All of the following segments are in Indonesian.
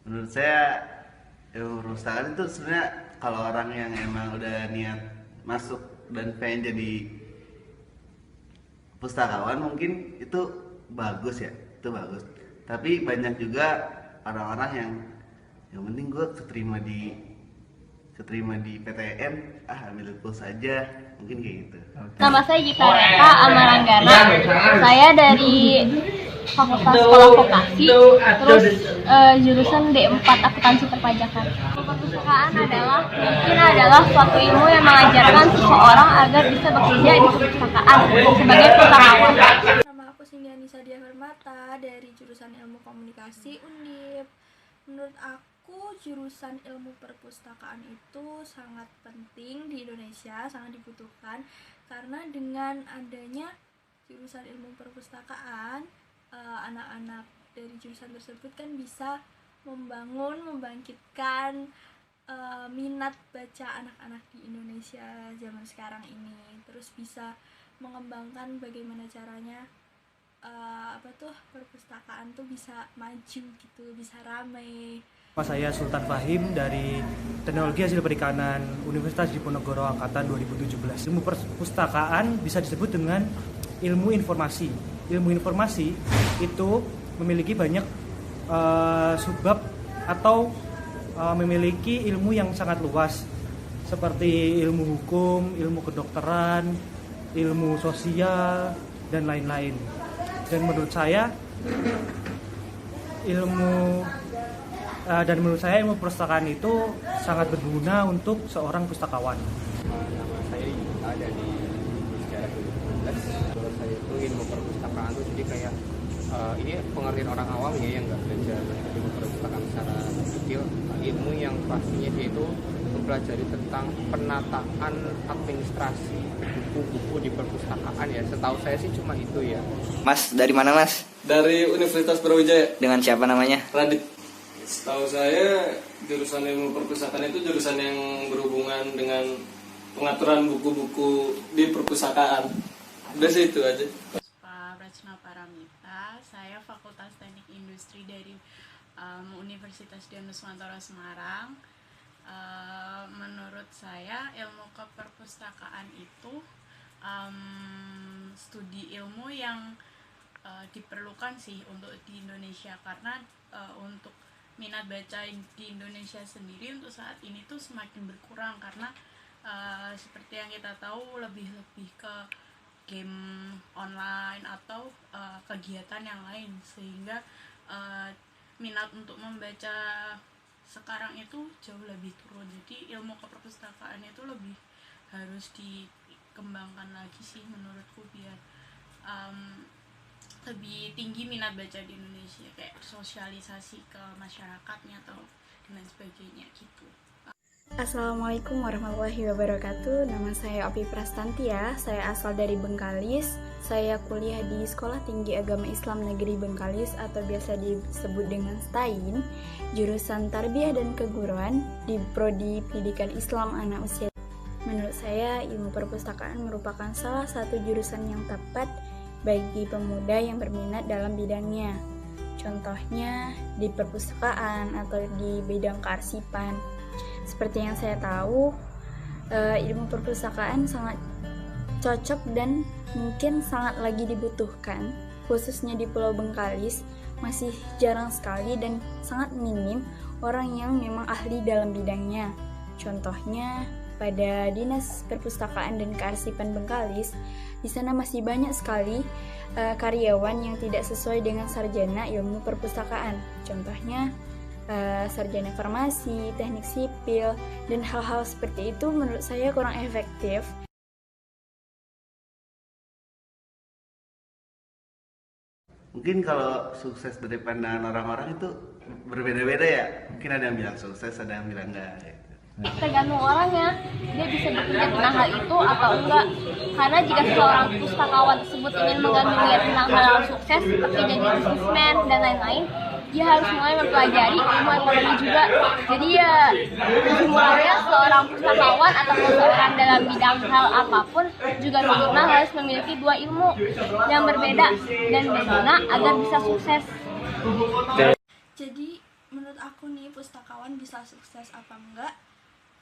Menurut saya ilmu perpustakaan itu sebenarnya kalau orang yang emang udah niat masuk dan pengen jadi pustakawan mungkin itu bagus ya, itu bagus. Tapi banyak juga orang-orang yang penting gue keterima di PTN, ambil puls aja, mungkin kayak gitu. Nama saya Gita Reka Amaranggana. Saya dari Fakultas Sekolah Vokasi, terus jurusan D4 Akuntansi Perpajakan. Perpustakaan adalah suatu ilmu yang mengajarkan seseorang agar bisa bekerja di perpustakaan sebagai pustakawan. Nama aku Sindiani Sadia Hermata dari jurusan Ilmu Komunikasi Undip. Menurut aku jurusan ilmu perpustakaan itu sangat penting di Indonesia, sangat dibutuhkan karena dengan adanya jurusan ilmu perpustakaan, anak-anak dari jurusan tersebut kan bisa membangkitkan minat baca anak-anak di Indonesia zaman sekarang ini. Terus bisa mengembangkan bagaimana caranya perpustakaan tuh bisa maju gitu, bisa ramai. Saya Sultan Fahim dari Teknologi Hasil Perikanan Universitas Diponegoro Angkatan 2017. Ilmu perpustakaan bisa disebut dengan ilmu informasi. Ilmu informasi itu memiliki banyak subbab atau memiliki ilmu yang sangat luas seperti ilmu hukum, ilmu kedokteran, ilmu sosial, dan lain-lain. Dan menurut saya ilmu perpustakaan itu sangat berguna untuk seorang pustakawan. Nama saya Yuta dari Sejarah 2019. Menurut saya itu ilmu perpustakaan itu jadi kayak ini pengertian orang awam ya yang nggak belajar ilmu perpustakaan secara detail. Ilmu yang pastinya dia itu mempelajari tentang penataan administrasi buku-buku di perpustakaan ya. Setahu saya sih cuma itu ya. Mas, dari mana Mas? Dari Universitas Brawijaya. Dengan siapa namanya? Radit. Setahu saya jurusan ilmu perpustakaan itu jurusan yang berhubungan dengan pengaturan buku-buku di perpustakaan. Udah sih itu aja. Pak Rachna Paramita, saya Fakultas Teknik Industri dari Universitas Dianuswantoro Semarang. Menurut saya ilmu keperpustakaan itu studi ilmu yang diperlukan sih untuk di Indonesia karena untuk minat baca di Indonesia sendiri untuk saat ini tuh semakin berkurang karena seperti yang kita tahu lebih ke game online atau kegiatan yang lain sehingga minat untuk membaca sekarang itu jauh lebih turun. Jadi ilmu keperpustakaan itu lebih harus dikembangkan lagi sih menurutku biar lebih tinggi minat baca di Indonesia, kayak sosialisasi ke masyarakatnya atau dan lain sebagainya gitu. Assalamualaikum warahmatullahi wabarakatuh. Nama saya Opi Prastantia. Saya asal dari Bengkalis. Saya kuliah di Sekolah Tinggi Agama Islam Negeri Bengkalis atau biasa disebut dengan STAIN, jurusan Tarbiyah dan Keguruan di Prodi Pendidikan Islam Anak Usia. Menurut saya, ilmu perpustakaan merupakan salah satu jurusan yang tepat bagi pemuda yang berminat dalam bidangnya. Contohnya di perpustakaan atau di bidang kearsipan. Seperti yang saya tahu, ilmu perpustakaan sangat cocok dan mungkin sangat lagi dibutuhkan, khususnya di Pulau Bengkalis. Masih jarang sekali dan sangat minim orang yang memang ahli dalam bidangnya. Contohnya pada Dinas Perpustakaan dan Kearsipan Bengkalis, di sana masih banyak sekali karyawan yang tidak sesuai dengan sarjana ilmu perpustakaan. Contohnya sarjana farmasi, teknik sipil, dan hal-hal seperti itu menurut saya kurang efektif. Mungkin kalau sukses dari pandangan orang-orang itu berbeda-beda ya. Mungkin ada yang bilang sukses, ada yang bilang enggak gitu. Tergantung orangnya, dia bisa bekerja tentang hal itu atau enggak. Karena jika seorang pustakawan tersebut ingin menggandungnya tentang hal sukses seperti jadi bisnismen dan lain-lain, dia harus mulai mempelajari ilmu ekonomi juga. Jadi ya kesimpulannya seorang pustakawan atau seseorang dalam bidang hal apapun juga minimal harus memiliki dua ilmu yang berbeda dan berguna agar bisa sukses. Jadi menurut menurut aku nih, pustakawan bisa sukses apa enggak?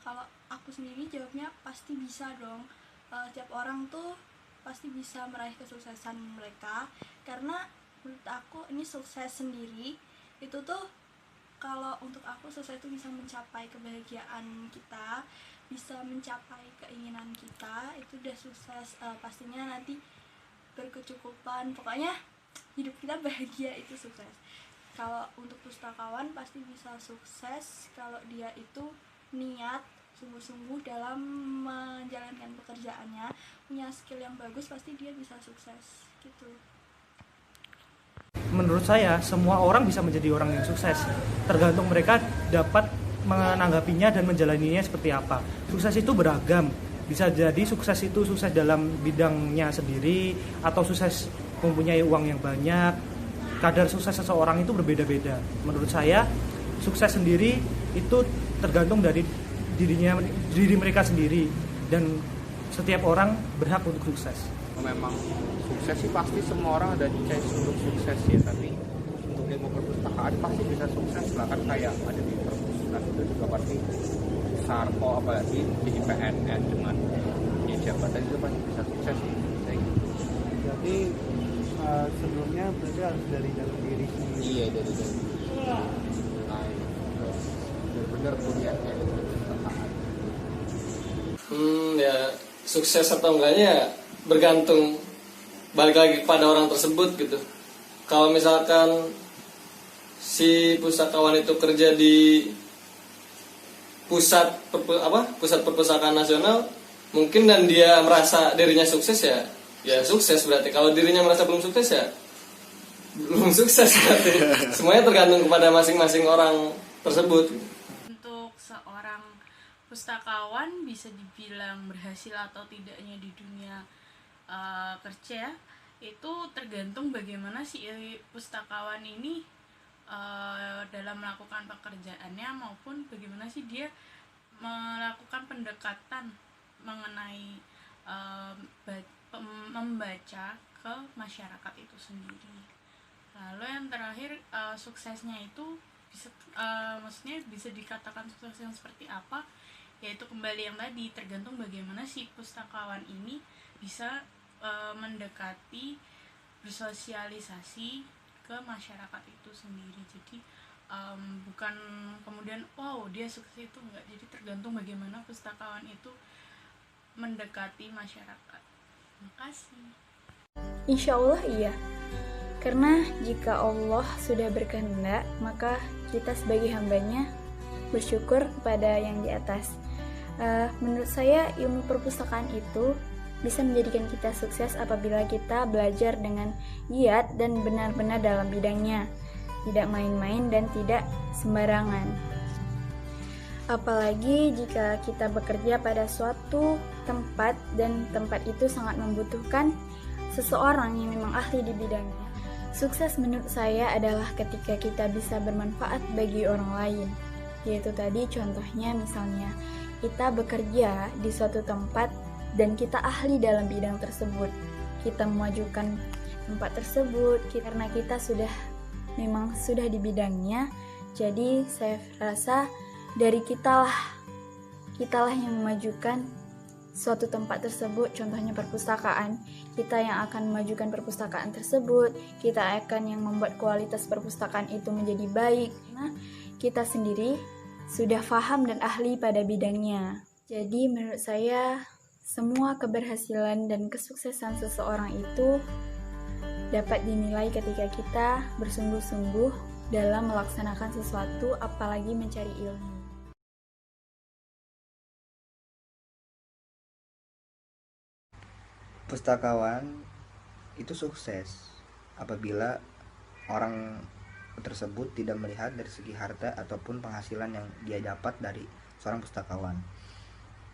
Kalau aku sendiri jawabnya pasti bisa dong. Tiap orang tuh pasti bisa meraih kesuksesan mereka, karena menurut aku ini sukses sendiri itu tuh, kalau untuk aku sukses itu bisa mencapai kebahagiaan kita, bisa mencapai keinginan kita, itu udah sukses. Pastinya nanti berkecukupan, pokoknya hidup kita bahagia, itu sukses. Kalau untuk pustakawan pasti bisa sukses kalau dia itu niat sungguh-sungguh dalam menjalankan pekerjaannya, punya skill yang bagus, pasti dia bisa sukses gitu. Menurut saya semua orang bisa menjadi orang yang sukses, tergantung mereka dapat menanggapinya dan menjalaninya seperti apa. Sukses itu beragam, bisa jadi sukses itu sukses dalam bidangnya sendiri, atau sukses mempunyai uang yang banyak. Kadar sukses seseorang itu berbeda-beda. Menurut saya sukses sendiri itu tergantung dari diri mereka sendiri, dan setiap orang berhak untuk sukses. Memang sukses sih pasti semua orang ada chance untuk sukses ya, tapi untuk ilmu perpustakaan pasti bisa sukses lah, kan kayak ada di perpustakaan itu juga pasti besar kok, apalagi di PNS dengan ya, jabatan itu pasti bisa sukses sih. Jadi sebelumnya berarti harus dari dalam diri sendiri. Iya, dari diri. Nah, benar-benar kuliah kayak perpustakaan. Ya sukses atau enggaknya bergantung, balik lagi kepada orang tersebut gitu. Kalau misalkan si pustakawan itu kerja di pusat perpustakaan nasional mungkin, dan dia merasa dirinya sukses, ya sukses berarti. Kalau dirinya merasa belum sukses, ya belum sukses berarti. Semuanya tergantung kepada masing-masing orang tersebut. Untuk seorang pustakawan bisa dibilang berhasil atau tidaknya di dunia kerja, itu tergantung bagaimana si pustakawan ini dalam melakukan pekerjaannya, maupun bagaimana sih dia melakukan pendekatan mengenai membaca ke masyarakat itu sendiri. Lalu yang terakhir, suksesnya itu bisa maksudnya bisa dikatakan sukses yang seperti apa, yaitu kembali yang tadi, tergantung bagaimana si pustakawan ini bisa mendekati, bersosialisasi ke masyarakat itu sendiri. Jadi bukan kemudian wow dia sukses, itu enggak. Jadi tergantung bagaimana pustakawan itu mendekati masyarakat. Terima kasih. Insya Allah iya. Karena jika Allah sudah berkehendak, maka kita sebagai hambanya bersyukur kepada yang di atas. Menurut saya ilmu perpustakaan itu bisa menjadikan kita sukses apabila kita belajar dengan giat dan benar-benar dalam bidangnya, tidak main-main dan tidak sembarangan. Apalagi jika kita bekerja pada suatu tempat dan tempat itu sangat membutuhkan seseorang yang memang ahli di bidangnya. Sukses menurut saya adalah ketika kita bisa bermanfaat bagi orang lain. Yaitu tadi contohnya, misalnya kita bekerja di suatu tempat dan kita ahli dalam bidang tersebut. Kita memajukan tempat tersebut karena kita memang sudah di bidangnya. Jadi saya rasa dari kitalah yang memajukan suatu tempat tersebut, contohnya perpustakaan. Kita yang akan memajukan perpustakaan tersebut, kita akan yang membuat kualitas perpustakaan itu menjadi baik. Nah, kita sendiri sudah paham dan ahli pada bidangnya. Jadi menurut saya semua keberhasilan dan kesuksesan seseorang itu dapat dinilai ketika kita bersungguh-sungguh dalam melaksanakan sesuatu, apalagi mencari ilmu. Pustakawan itu sukses apabila orang tersebut tidak melihat dari segi harta ataupun penghasilan yang dia dapat dari seorang pustakawan.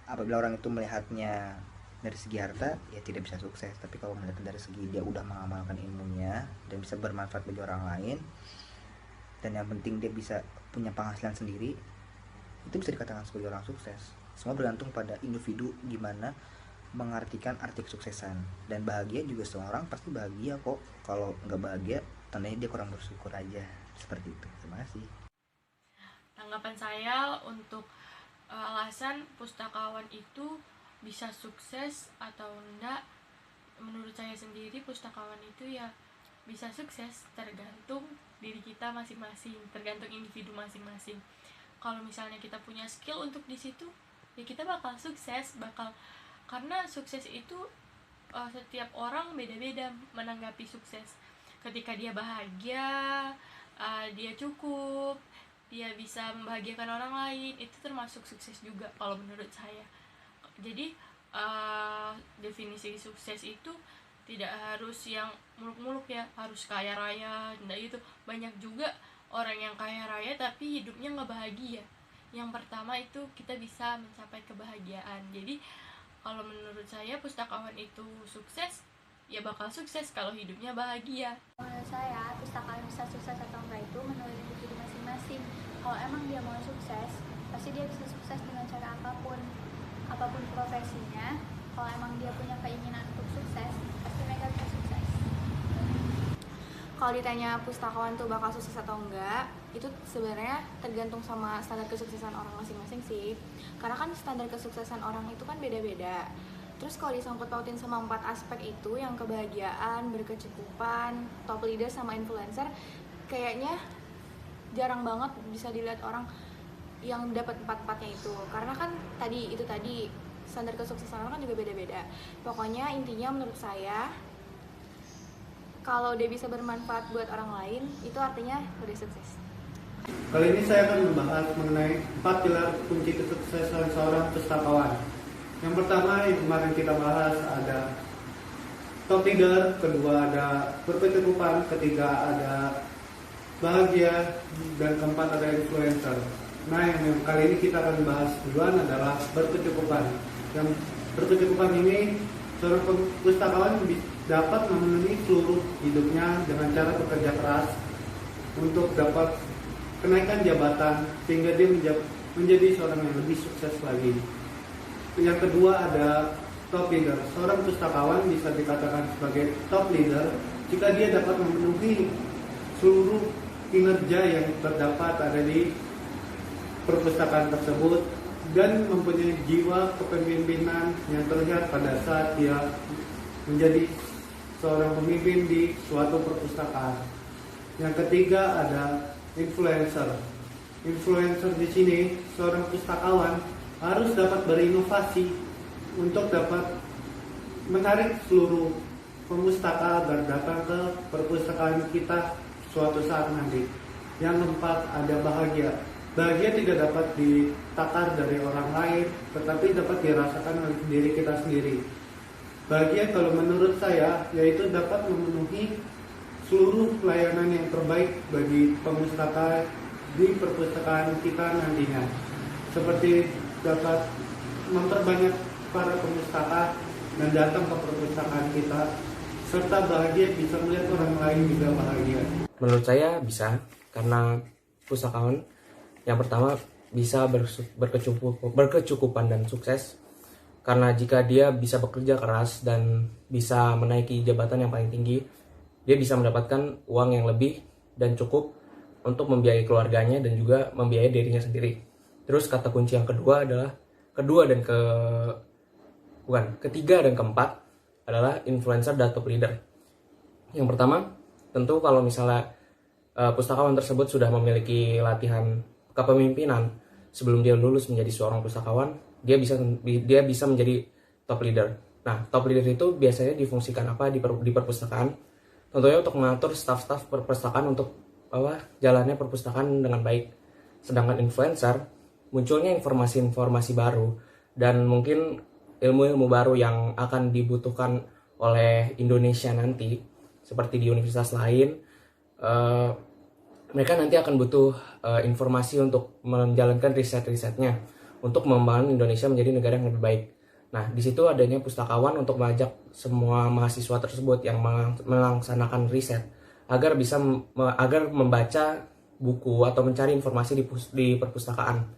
Apabila orang itu melihatnya dari segi harta, ya tidak bisa sukses. Tapi kalau melihat dari segi dia udah mengamalkan ilmunya dan bisa bermanfaat bagi orang lain, dan yang penting dia bisa punya penghasilan sendiri, itu bisa dikatakan sebagai orang sukses. Semua bergantung pada individu gimana mengartikan arti kesuksesan. Dan bahagia juga, semua orang pasti bahagia kok. Kalau nggak bahagia, tandanya dia kurang bersyukur aja. Seperti itu. Terima kasih. tanggapan saya untuk alasan pustakawan itu bisa sukses atau enggak, menurut saya sendiri pustakawan itu ya bisa sukses tergantung diri kita masing-masing, tergantung individu masing-masing. Kalau misalnya kita punya skill untuk di situ, ya kita bakal sukses, karena sukses itu setiap orang beda-beda menanggapi sukses. Ketika dia bahagia, dia cukup, dia bisa membahagiakan orang lain, itu termasuk sukses juga kalau menurut saya. Jadi definisi sukses itu tidak harus yang muluk-muluk ya, harus kaya raya, nah itu. Banyak juga orang yang kaya raya tapi hidupnya nggak bahagia. Yang pertama itu kita bisa mencapai kebahagiaan. Jadi kalau menurut saya pustakawan itu sukses, ya bakal sukses kalau hidupnya bahagia. Menurut saya pustakawan bisa sukses atau enggak itu menurut individu masing-masing. Kalau emang dia mau sukses, pasti dia bisa sukses dengan cara apapun profesinya. Kalau emang dia punya keinginan untuk sukses, pasti mereka bisa sukses. Kalau ditanya pustakawan tuh bakal sukses atau enggak, itu sebenarnya tergantung sama standar kesuksesan orang masing-masing sih. Karena kan standar kesuksesan orang itu kan beda-beda. Terus kalau disangkut pautin sama 4 aspek itu, yang kebahagiaan, berkecukupan, top leader, sama influencer, kayaknya jarang banget bisa dilihat orang yang dapat 4-4-nya itu. Karena kan tadi standar kesuksesan orang kan juga beda-beda. Pokoknya intinya menurut saya, kalau dia bisa bermanfaat buat orang lain, itu artinya udah sukses. Kali ini saya akan membahas mengenai 4 pilar kunci kesuksesan seorang pustakawan. Yang pertama yang kemarin kita bahas ada top leader, kedua ada berkecukupan, ketiga ada bahagia, dan keempat ada influencer. Nah, yang kali ini kita akan bahas duluan adalah berkecukupan. Yang berkecukupan ini, seorang pustakawan dapat memenuhi seluruh hidupnya dengan cara bekerja keras untuk dapat kenaikan jabatan sehingga dia menjadi seorang yang lebih sukses lagi. Yang kedua ada top leader. Seorang pustakawan bisa dikatakan sebagai top leader jika dia dapat memenuhi seluruh kinerja yang terdapat ada di perpustakaan tersebut dan mempunyai jiwa kepemimpinan yang terlihat pada saat dia menjadi seorang pemimpin di suatu perpustakaan. Yang ketiga ada influencer. Influencer di sini, seorang pustakawan harus dapat berinovasi untuk dapat menarik seluruh pemustaka agar datang ke perpustakaan kita suatu saat nanti. Yang keempat ada bahagia. Bahagia tidak dapat ditakar dari orang lain, tetapi dapat dirasakan oleh diri kita sendiri. Bahagia kalau menurut saya yaitu dapat memenuhi seluruh pelayanan yang terbaik bagi pemustaka di perpustakaan kita nantinya. Seperti dapat memperbanyak para pemustaka dan datang ke perpustakaan kita, serta bahagia bisa melihat orang lain juga bahagia. Menurut saya bisa, karena pustakawan yang pertama bisa berkecukupan dan sukses. Karena jika dia bisa bekerja keras dan bisa menaiki jabatan yang paling tinggi, dia bisa mendapatkan uang yang lebih dan cukup untuk membiayai keluarganya dan juga membiayai dirinya sendiri. Terus kata kunci yang kedua adalah ketiga dan keempat adalah influencer dan top leader. Yang pertama, tentu kalau misalnya pustakawan tersebut sudah memiliki latihan kepemimpinan sebelum dia lulus menjadi seorang pustakawan, dia bisa menjadi top leader. Nah, top leader itu biasanya difungsikan apa di perpustakaan? Tentunya untuk mengatur staf-staf perpustakaan untuk jalannya perpustakaan dengan baik. Sedangkan influencer, munculnya informasi-informasi baru dan mungkin ilmu-ilmu baru yang akan dibutuhkan oleh Indonesia nanti, seperti di universitas lain. Mereka nanti akan butuh informasi untuk menjalankan riset-risetnya untuk membangun Indonesia menjadi negara yang lebih baik. Nah, di situ adanya pustakawan untuk mengajak semua mahasiswa tersebut yang melaksanakan riset agar membaca buku atau mencari informasi di perpustakaan.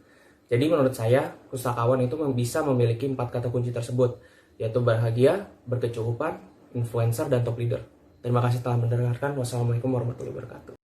Jadi menurut saya, pustakawan itu bisa memiliki 4 kata kunci tersebut, yaitu bahagia, berkecukupan, influencer, dan top leader. Terima kasih telah mendengarkan. Wassalamualaikum warahmatullahi wabarakatuh.